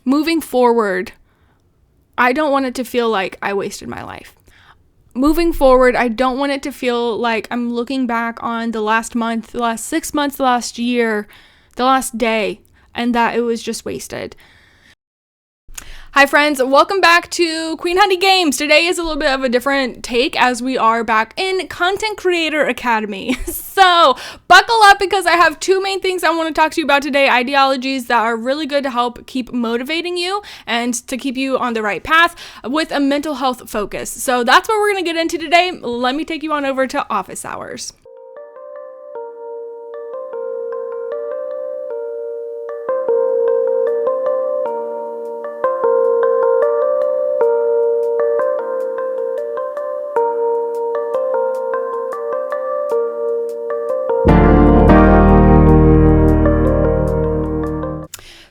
moving forward, I don't want it to feel like I wasted my life. Moving forward, I don't want it to feel like I'm looking back on the last month, the last 6 months, the last year, the last day, and that it was just wasted. Hi friends, welcome back to Queen Honey Games. Today is a little bit of a different take as we are back in Content Creator Academy. So buckle up because I have two main things I want to talk to you about today, ideologies that are really good to help keep motivating you and to keep you on the right path with a mental health focus. So that's what we're going to get into today. Let me take you on over to office hours.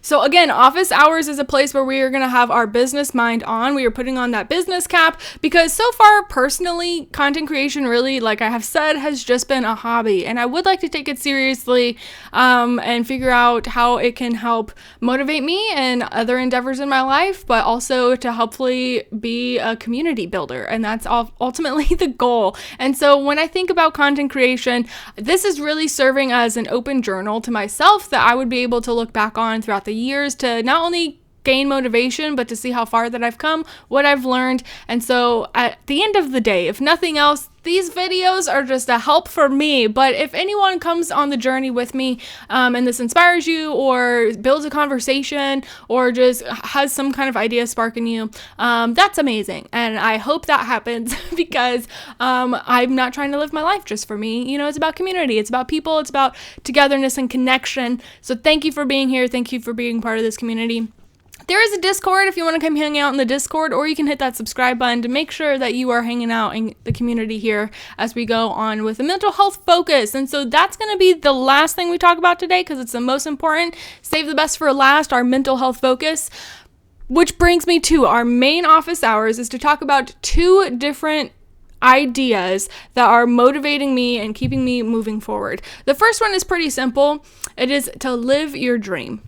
So again, office hours is a place where we are going to have our business mind on. We are putting on that business cap because so far, personally, content creation really, like I have said, has just been a hobby. And I would like to take it seriously and figure out how it can help motivate me and other endeavors in my life, but also to hopefully be a community builder. And that's ultimately the goal. And so when I think about content creation, this is really serving as an open journal to myself that I would be able to look back on throughout the years to not only gain motivation, but to see how far that I've come, what I've learned. And so at the end of the day, if nothing else, these videos are just a help for me. But if anyone comes on the journey with me and this inspires you or builds a conversation or just has some kind of idea spark in you, that's amazing. And I hope that happens because I'm not trying to live my life just for me. You know, it's about community. It's about people. It's about togetherness and connection. So thank you for being here. Thank you for being part of this community. There is a Discord if you want to come hang out in the Discord, or you can hit that subscribe button to make sure that you are hanging out in the community here as we go on with a mental health focus. And so that's going to be the last thing we talk about today because it's the most important. Save the best for last, our mental health focus. Which brings me to our main office hours is to talk about two different ideas that are motivating me and keeping me moving forward. The first one is pretty simple. It is to live your dream.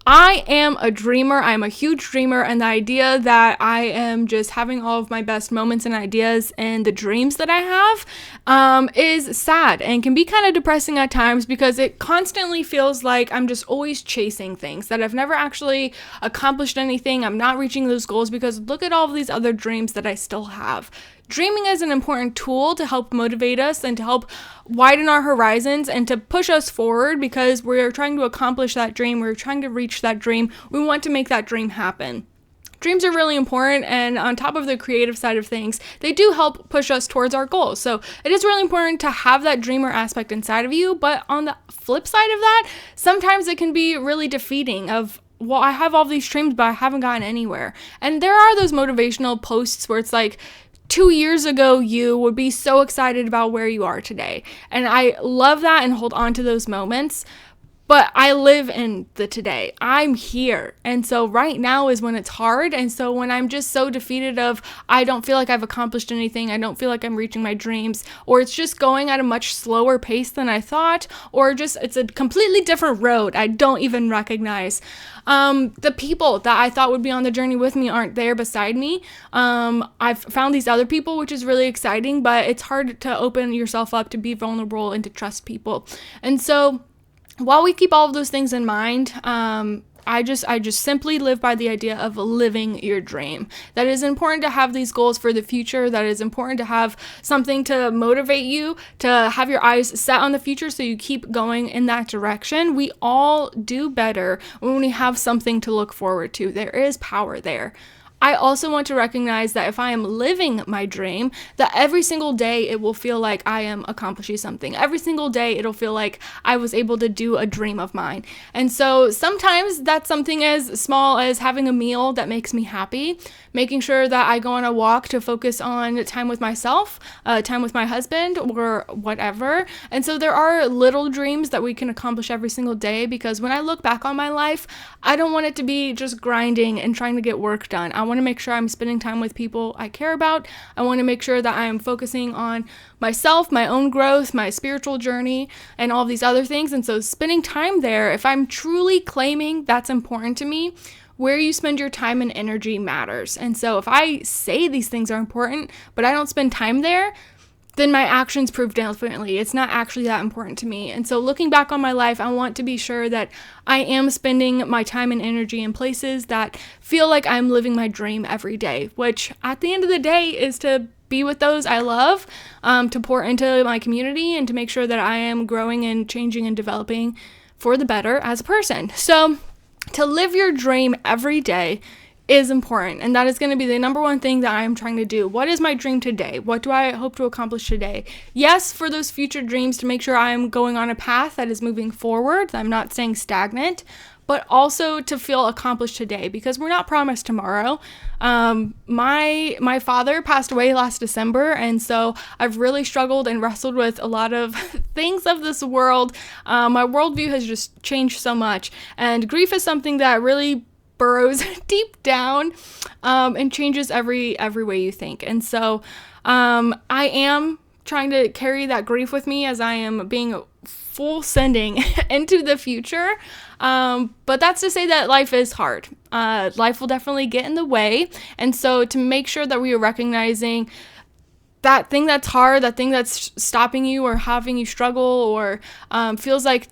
I am a dreamer. I'm a huge dreamer. And the idea that I am just having all of my best moments and ideas and the dreams that I have is sad and can be kind of depressing at times because it constantly feels like I'm just always chasing things that I've never actually accomplished anything. I'm not reaching those goals because look at all of these other dreams that I still have. Dreaming is an important tool to help motivate us and to help widen our horizons and to push us forward because we're trying to accomplish that dream. We're trying to reach that dream. We want to make that dream happen. Dreams are really important, and on top of the creative side of things, they do help push us towards our goals. So it is really important to have that dreamer aspect inside of you, but on the flip side of that, sometimes it can be really defeating of, well, I have all these dreams, but I haven't gotten anywhere. And there are those motivational posts where it's like, 2 years ago, you would be so excited about where you are today. And I love that and hold on to those moments. But I live in the today. I'm here. And so right now is when it's hard. And so when I'm just so defeated of, I don't feel like I've accomplished anything. I don't feel like I'm reaching my dreams, or it's just going at a much slower pace than I thought, or just it's a completely different road I don't even recognize. The people that I thought would be on the journey with me aren't there beside me. I've found these other people, which is really exciting, but it's hard to open yourself up to be vulnerable and to trust people. And so while we keep all of those things in mind, I just simply live by the idea of living your dream. That it is important to have these goals for the future. That it is important to have something to motivate you, to have your eyes set on the future so you keep going in that direction. We all do better when we have something to look forward to. There is power there. I also want to recognize that if I am living my dream, that every single day it will feel like I am accomplishing something. Every single day it'll feel like I was able to do a dream of mine. And so sometimes that's something as small as having a meal that makes me happy, making sure that I go on a walk to focus on time with myself, time with my husband, or whatever. And so there are little dreams that we can accomplish every single day, because when I look back on my life, I don't want it to be just grinding and trying to get work done. I want to make sure I'm spending time with people I care about. I want to make sure that I am focusing on myself, my own growth, my spiritual journey, and all these other things. And so spending time there, if I'm truly claiming that's important to me, where you spend your time and energy matters. And so if I say these things are important, but I don't spend time there, then my actions prove differently. It's not actually that important to me. And so looking back on my life, I want to be sure that I am spending my time and energy in places that feel like I'm living my dream every day, which at the end of the day is to be with those I love, to pour into my community, and to make sure that I am growing and changing and developing for the better as a person. So to live your dream every day is important, and that is going to be the number one thing that I am trying to do. What is my dream today? What do I hope to accomplish today? Yes, for those future dreams, to make sure I am going on a path that is moving forward, that I'm not staying stagnant, but also to feel accomplished today, because we're not promised tomorrow. My father passed away last December, and so I've really struggled and wrestled with a lot of things of this world. My worldview has just changed so much, and grief is something that really burrows deep down and changes every way you think. And so I am trying to carry that grief with me as I am being full sending into the future. But that's to say that life is hard. Life will definitely get in the way. And so to make sure that we are recognizing that thing that's hard, that thing that's stopping you or having you struggle, or feels like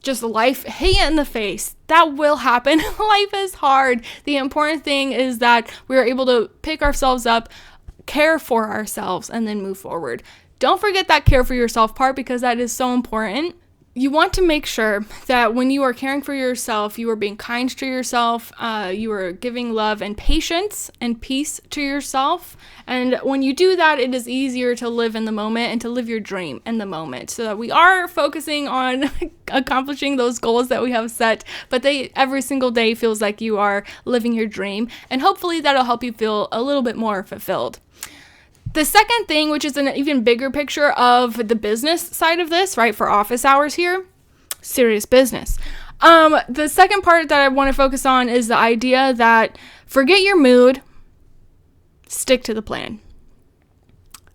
just life hit you in the face, that will happen. Life is hard. The important thing is that we are able to pick ourselves up, care for ourselves, and then move forward. Don't forget that care for yourself part, because that is so important. You want to make sure that when you are caring for yourself, you are being kind to yourself, you are giving love and patience and peace to yourself. And when you do that, it is easier to live in the moment and to live your dream in the moment, so that we are focusing on accomplishing those goals that we have set, but every single day feels like you are living your dream. And hopefully that'll help you feel a little bit more fulfilled. The second thing, which is an even bigger picture of the business side of this, right, for office hours here, serious business. The second part that I want to focus on is the idea that forget your mood, stick to the plan.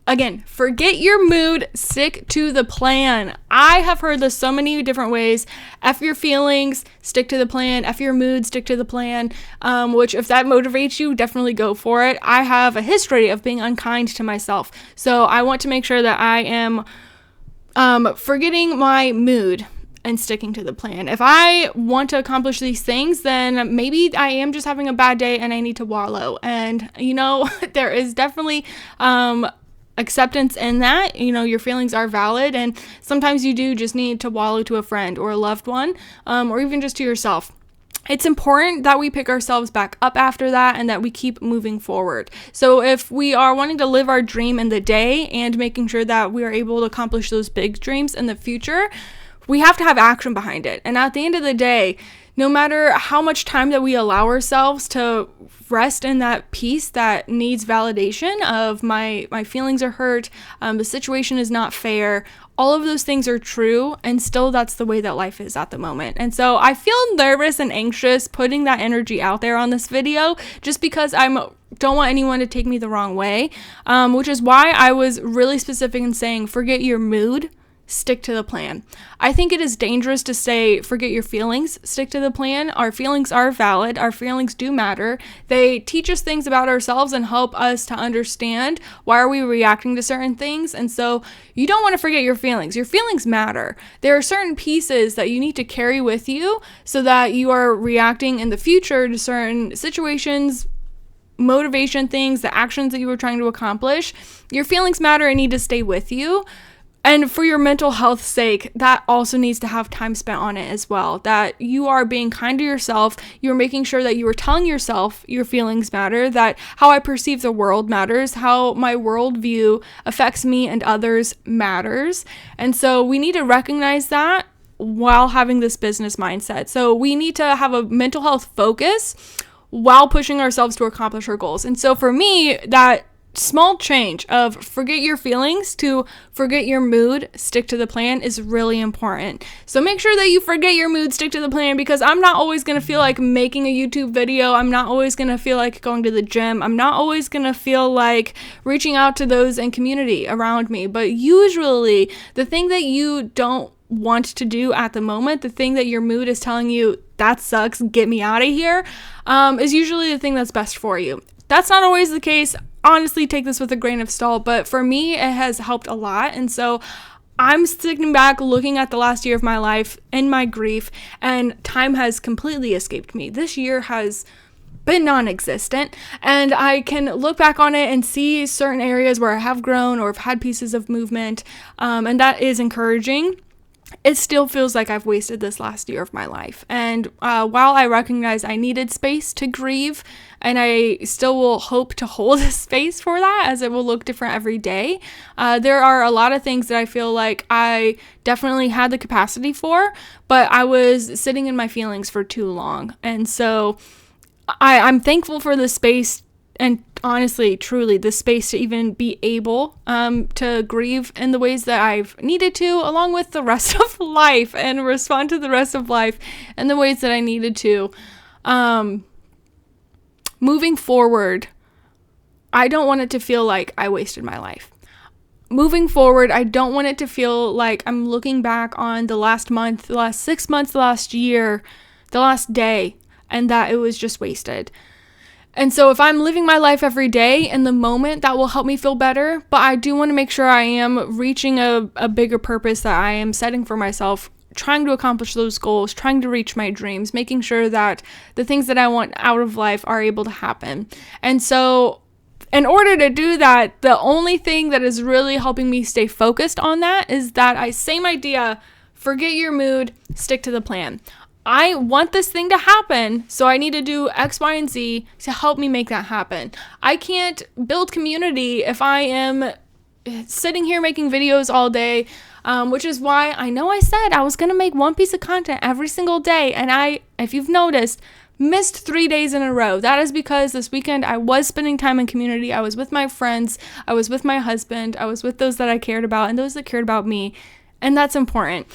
Again, forget your mood, stick to the plan. I have heard this so many different ways. F your feelings, stick to the plan. F your mood, stick to the plan. Which, if that motivates you, definitely go for it. I have a history of being unkind to myself. So I want to make sure that I am forgetting my mood and sticking to the plan. If I want to accomplish these things, then maybe I am just having a bad day and I need to wallow. And, there is definitely acceptance in that. Your feelings are valid, and sometimes you do just need to wallow to a friend or a loved one, or even just to yourself. It's important that we pick ourselves back up after that and that we keep moving forward. So if we are wanting to live our dream in the day and making sure that we are able to accomplish those big dreams in the future, we have to have action behind it. And at the end of the day, no matter how much time that we allow ourselves to rest in that peace that needs validation of my feelings are hurt, the situation is not fair, all of those things are true, and still that's the way that life is at the moment. And so I feel nervous and anxious putting that energy out there on this video, just because don't want anyone to take me the wrong way, which is why I was really specific in saying forget your mood, stick to the plan. I think it is dangerous to say forget your feelings, stick to the plan. Our feelings are valid. Our feelings do matter. They teach us things about ourselves and help us to understand why are we reacting to certain things. And so you don't want to forget your feelings. Your feelings matter. There are certain pieces that you need to carry with you so that you are reacting in the future to certain situations, motivation things, the actions that you were trying to accomplish. Your feelings matter and need to stay with you. And for your mental health's sake, that also needs to have time spent on it as well. That you are being kind to yourself. You're making sure that you are telling yourself your feelings matter, that how I perceive the world matters, how my worldview affects me and others matters. And so we need to recognize that while having this business mindset. So we need to have a mental health focus while pushing ourselves to accomplish our goals. And so for me, that small change of forget your feelings to forget your mood, stick to the plan is really important. So make sure that you forget your mood, stick to the plan, because I'm not always going to feel like making a YouTube video. I'm not always going to feel like going to the gym. I'm not always going to feel like reaching out to those in community around me. But usually the thing that you don't want to do at the moment, the thing that your mood is telling you, that sucks, get me out of here, is usually the thing that's best for you. That's not always the case. Honestly, take this with a grain of salt, but for me, it has helped a lot. And so I'm sitting back looking at the last year of my life and my grief, and time has completely escaped me. This year has been non-existent, and I can look back on it and see certain areas where I have grown or have had pieces of movement, and that is encouraging. It still feels like I've wasted this last year of my life. And while I recognize I needed space to grieve, and I still will hope to hold a space for that as it will look different every day, there are a lot of things that I feel like I definitely had the capacity for, but I was sitting in my feelings for too long. And so I'm thankful for the space, and honestly, truly, the space to even be able to grieve in the ways that I've needed to, along with the rest of life, and respond to the rest of life in the ways that I needed to. Moving forward, I don't want it to feel like I wasted my life. Moving forward, I don't want it to feel like I'm looking back on the last month, the last 6 months, the last year, the last day, and that it was just wasted. And so if I'm living my life every day in the moment, that will help me feel better. But I do want to make sure I am reaching a bigger purpose that I am setting for myself, trying to accomplish those goals, trying to reach my dreams, making sure that the things that I want out of life are able to happen. And so in order to do that, the only thing that is really helping me stay focused on that is that same idea, forget your mood, stick to the plan. I want this thing to happen, so I need to do X, Y, and Z to help me make that happen. I can't build community if I am sitting here making videos all day, which is why I know I said I was going to make one piece of content every single day, and I, if you've noticed, missed 3 days in a row. That is because this weekend I was spending time in community. I was with my friends, I was with my husband, I was with those that I cared about and those that cared about me, and that's important.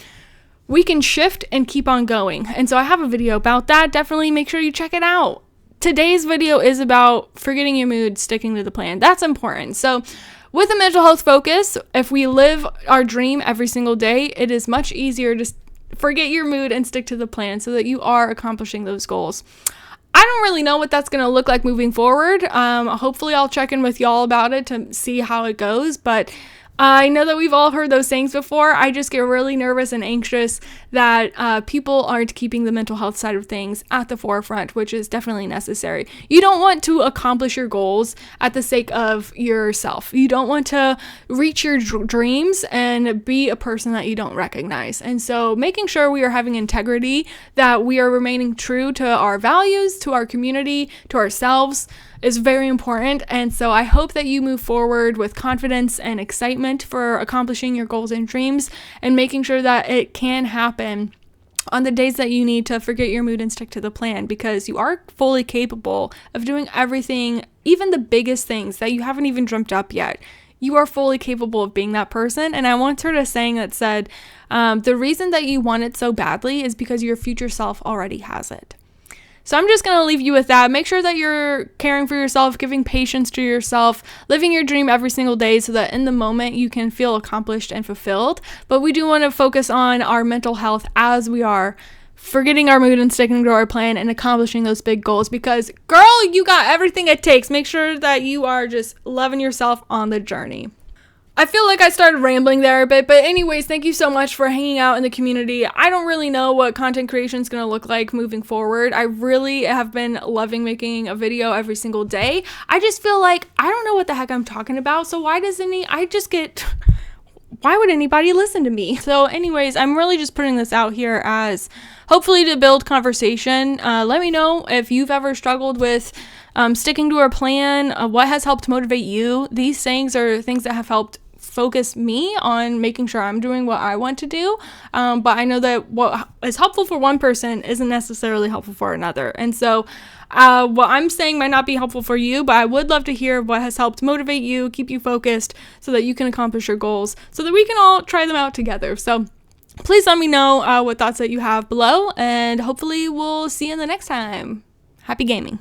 We can shift and keep on going. And so I have a video about that. Definitely make sure you check it out. Today's video is about forgetting your mood, sticking to the plan. That's important. So with a mental health focus, if we live our dream every single day, it is much easier to forget your mood and stick to the plan so that you are accomplishing those goals. I don't really know what that's going to look like moving forward. Hopefully I'll check in with y'all about it to see how it goes, but I know that we've all heard those sayings before. I just get really nervous and anxious that people aren't keeping the mental health side of things at the forefront, which is definitely necessary. You don't want to accomplish your goals at the sake of yourself. You don't want to reach your dreams and be a person that you don't recognize. And so making sure we are having integrity, that we are remaining true to our values, to our community, to ourselves, is very important. And so I hope that you move forward with confidence and excitement for accomplishing your goals and dreams, and making sure that it can happen on the days that you need to forget your mood and stick to the plan, because you are fully capable of doing everything, even the biggest things that you haven't even dreamt up yet. You are fully capable of being that person. And I once heard a saying that said, the reason that you want it so badly is because your future self already has it. So I'm just going to leave you with that. Make sure that you're caring for yourself, giving patience to yourself, living your dream every single day so that in the moment you can feel accomplished and fulfilled. But we do want to focus on our mental health as we are forgetting our mood and sticking to our plan and accomplishing those big goals, because girl, you got everything it takes. Make sure that you are just loving yourself on the journey. I feel like I started rambling there a bit, but anyways, thank you so much for hanging out in the community. I don't really know what content creation is going to look like moving forward. I really have been loving making a video every single day. I just feel like I don't know what the heck I'm talking about, so why would anybody listen to me? So anyways, I'm really just putting this out here as hopefully to build conversation. Let me know if you've ever struggled with sticking to a plan, what has helped motivate you. These sayings are things that have helped focus me on making sure I'm doing what I want to do. But I know that what is helpful for one person isn't necessarily helpful for another. And so what I'm saying might not be helpful for you, but I would love to hear what has helped motivate you, keep you focused so that you can accomplish your goals, so that we can all try them out together. So please let me know what thoughts that you have below, and hopefully we'll see you in the next time. Happy gaming.